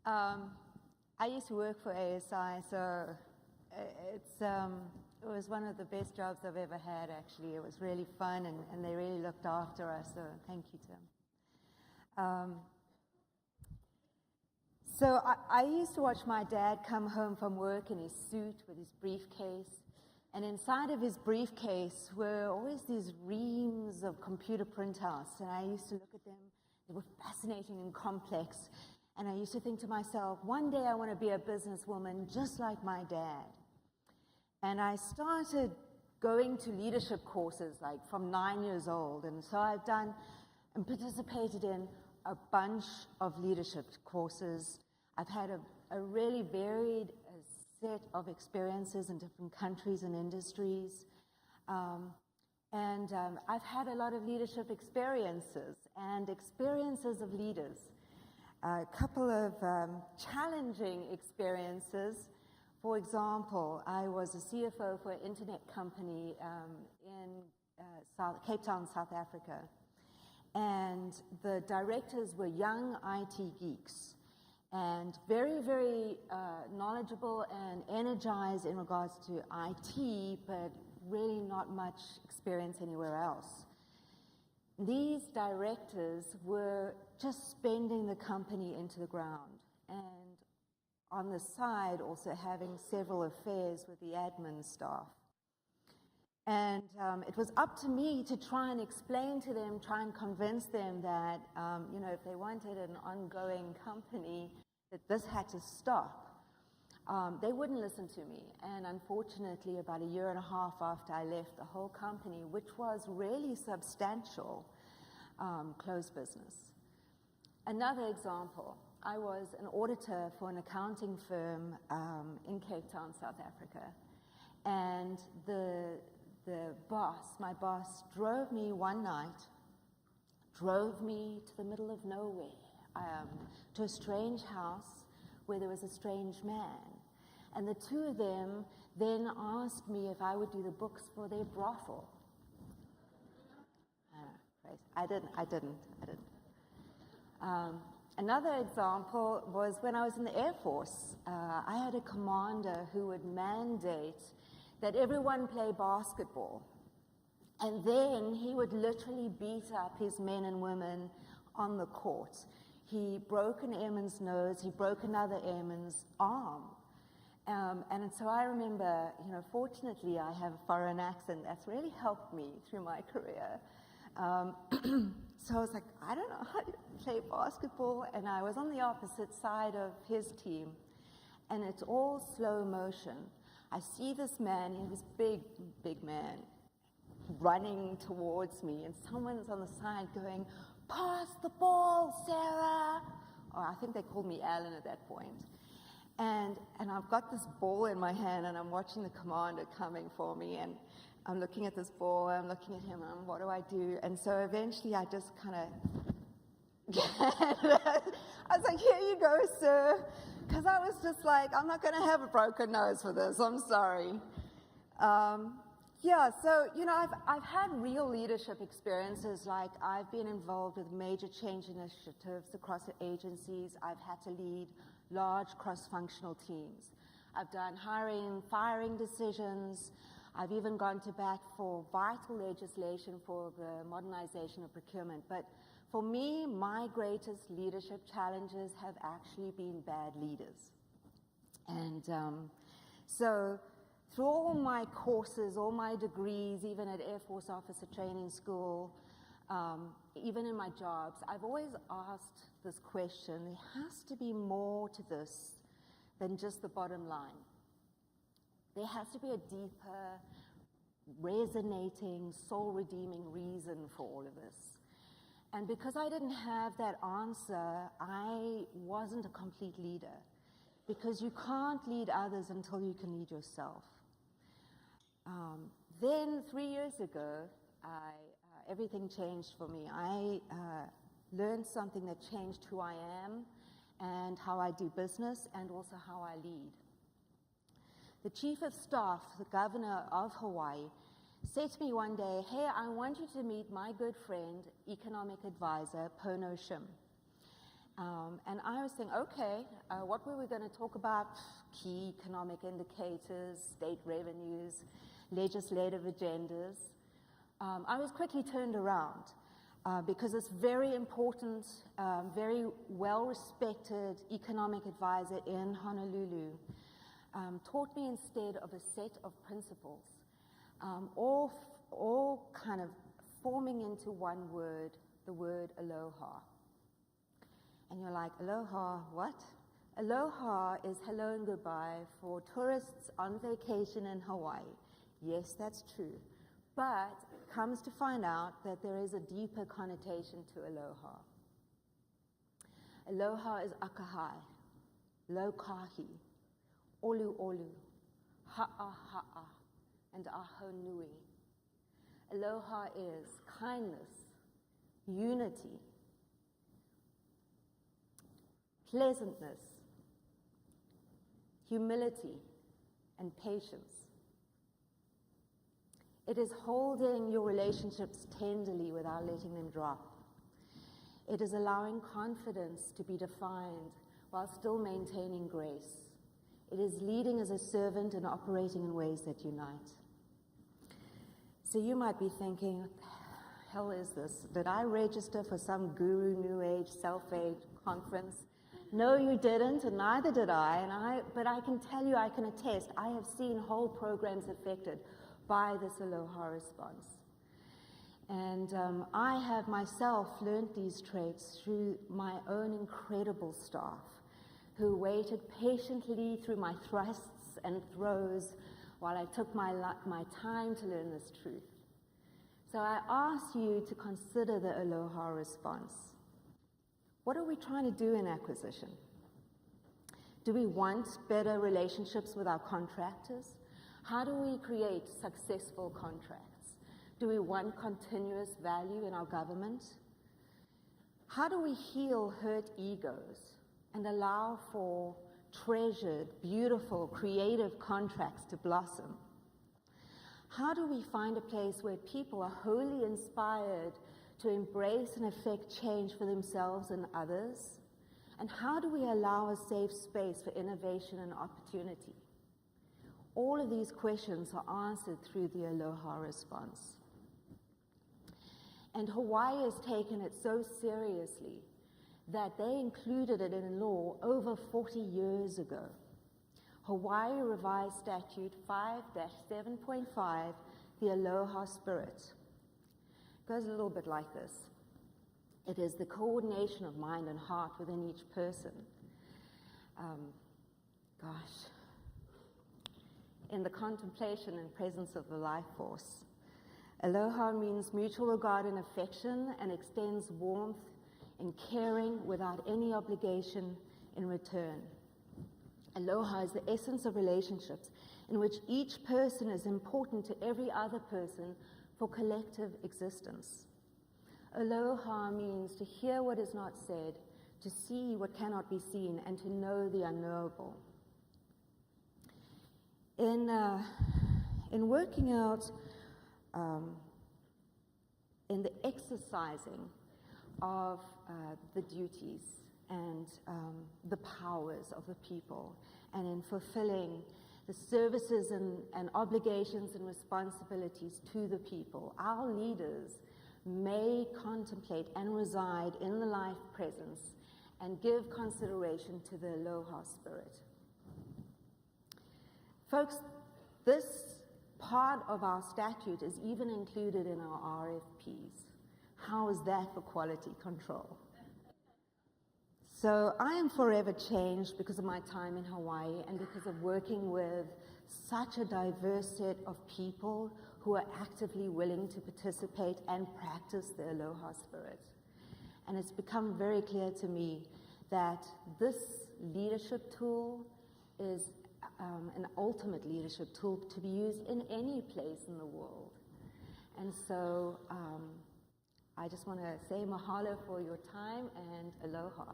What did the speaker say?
I used to work for ASI, so it was one of the best jobs I've ever had, actually. It was really fun, and they really looked after us, so thank you, Tim. So I used to watch my dad come home from work in his suit with his briefcase, and inside of his briefcase were always these reams of computer printouts, and I used to look at them. They were fascinating and complex, and I used to think to myself, one day I want to be a businesswoman just like my dad. And I started going to leadership courses like from 9 years old, and so I've done and participated in a bunch of leadership courses. I've had a really varied set of experiences in different countries and industries. I've had a lot of leadership experiences and experiences of leaders. A couple of challenging experiences. For example, I was a CFO for an internet company in Cape Town, South Africa. And the directors were young IT geeks and very, very knowledgeable and energized in regards to IT, but really not much experience anywhere else. These directors were just spending the company into the ground, and on the side also having several affairs with the admin staff. And it was up to me to try and explain to them, try and convince them that, if they wanted an ongoing company, that this had to stop. They wouldn't listen to me. And unfortunately, about 1.5 years after I left, the whole company, which was really substantial, closed business. Another example, I was an auditor for an accounting firm in Cape Town, South Africa. And my boss, drove me one night, drove me to the middle of nowhere, to a strange house where there was a strange man. And the two of them then asked me if I would do the books for their brothel. I didn't. Another example was when I was in the Air Force. I had a commander who would mandate that everyone play basketball. And then he would literally beat up his men and women on the court. He broke an airman's nose, he broke another airman's arm. And so I remember, fortunately I have a foreign accent that's really helped me through my career. So I was like, I don't know how to play basketball, and I was on the opposite side of his team, and it's all slow motion. I see this man, he was big man, running towards me, and someone's on the side going, "Pass the ball, Sarah!" Or I think they called me Alan at that point. And I've got this ball in my hand, and I'm watching the commander coming for me, and I'm looking at this ball, I'm looking at him, and what do I do? And so eventually I just kind of, I was like, "Here you go, sir." Because I was just like, I'm not going to have a broken nose for this, I'm sorry. I've had real leadership experiences, like I've been involved with major change initiatives across the agencies. I've had to lead large cross-functional teams. I've done hiring and firing decisions. I've even gone to bat for vital legislation for the modernization of procurement. But for me, my greatest leadership challenges have actually been bad leaders. And so through all my courses, all my degrees, even at Air Force Officer Training School, even in my jobs, I've always asked this question: there has to be more to this than just the bottom line. There has to be a deeper, resonating, soul-redeeming reason for all of this. And because I didn't have that answer, I wasn't a complete leader. Because you can't lead others until you can lead yourself. Then 3 years ago, everything changed for me. I learned something that changed who I am and how I do business and also how I lead. The Chief of Staff, the Governor of Hawaii, said to me one day, "Hey, I want you to meet my good friend, economic advisor, Pono Shim." And I was thinking, okay, what were we going to talk about? Key economic indicators, state revenues, legislative agendas. I was quickly turned around because this very important, very well-respected economic advisor in Honolulu taught me instead of a set of principles, all kind of forming into one word, the word aloha. And you're like, aloha, what? Aloha is hello and goodbye for tourists on vacation in Hawaii. Yes, that's true. But comes to find out that there is a deeper connotation to aloha. Aloha is akahai, lokahi, olu olu, ha'a ha'a, and aho nui. Aloha is kindness, unity, pleasantness, humility, and patience. It is holding your relationships tenderly without letting them drop. It is allowing confidence to be defined while still maintaining grace. It is leading as a servant and operating in ways that unite. So you might be thinking, what the hell is this? Did I register for some guru new age self-aid conference? No, you didn't, and neither did I. But I can tell you, I can attest, I have seen whole programs affected by this aloha response. And I have myself learned these traits through my own incredible staff, who waited patiently through my thrusts and throws while I took my time to learn this truth. So I ask you to consider the aloha response. What are we trying to do in acquisition? Do we want better relationships with our contractors? How do we create successful contracts? Do we want continuous value in our government? How do we heal hurt egos and allow for treasured, beautiful, creative contracts to blossom? How do we find a place where people are wholly inspired to embrace and effect change for themselves and others? And how do we allow a safe space for innovation and opportunity? All of these questions are answered through the aloha response. And Hawaii has taken it so seriously that they included it in law over 40 years ago. Hawaii Revised Statute 5-7.5, the Aloha Spirit, goes a little bit like this. It is the coordination of mind and heart within each person. In the contemplation and presence of the life force. Aloha means mutual regard and affection and extends warmth and caring without any obligation in return. Aloha is the essence of relationships in which each person is important to every other person for collective existence. Aloha means to hear what is not said, to see what cannot be seen, and to know the unknowable. In working out, in the exercising of the duties and the powers of the people, and in fulfilling the services and obligations and responsibilities to the people, our leaders may contemplate and reside in the life presence and give consideration to the aloha spirit. Folks, this part of our statute is even included in our RFPs. How is that for quality control? So I am forever changed because of my time in Hawaii and because of working with such a diverse set of people who are actively willing to participate and practice the aloha spirit. And it's become very clear to me that this leadership tool is an ultimate leadership tool to be used in any place in the world. And so I just want to say mahalo for your time and aloha.